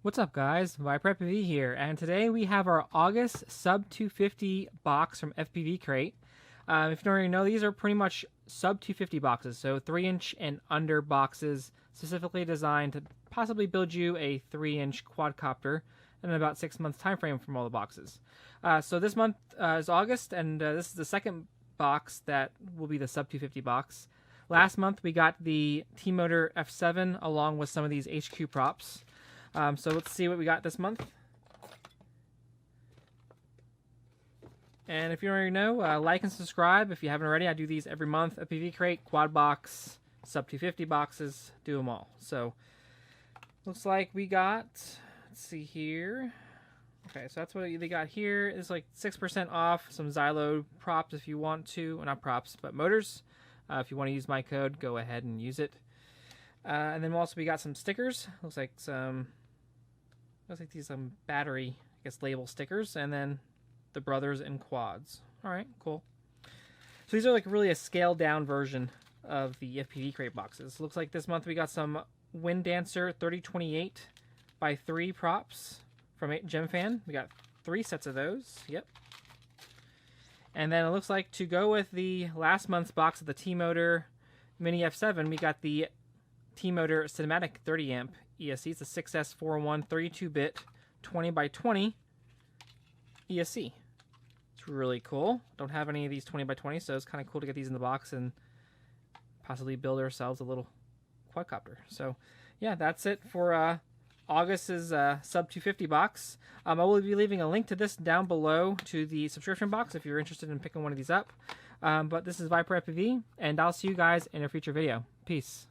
What's up guys, Viper FPV here, and today we have our August Sub250 box from FPVCRATE. If you don't already know, these are pretty much Sub250 boxes, so 3-inch and under boxes specifically designed to possibly build you a 3-inch quadcopter in about 6 months time frame from all the boxes. So this month is August, and this is the second box that will be the Sub250 box. Last month we got the T-Motor F7 along with some of these HQ props. So let's see what we got this month. And if you already know, like and subscribe if you haven't already. I do these every month. FPVCRATE, quad box, Sub250 boxes, do them all. So looks like we got, let's see here. Okay, so that's what they got here. It's like 6% off, some Xylo props if you want to. Well, not props, but motors. If you want to use my code, go ahead and use it. And then also we got some stickers. Looks like these battery, I guess, label stickers, and then the brothers and quads. All right, cool. So these are like really a scaled down version of the FPVCRATE boxes. Looks like this month we got some Wind Dancer 3028 by 3 props from GemFan. We got 3 sets of those. Yep. And then it looks like to go with the last month's box of the T-Motor Mini F7, we got the T-Motor Cinematic 30 amp ESC. It's a 6S41 32-bit 20x20 ESC. It's really cool. Don't have any of these 20x20, so it's kind of cool to get these in the box and possibly build ourselves a little quadcopter. So yeah, that's it for August's Sub250 box. I will be leaving a link to this down below to the subscription box if you're interested in picking one of these up. But this is Viper FPV, and I'll see you guys in a future video. Peace.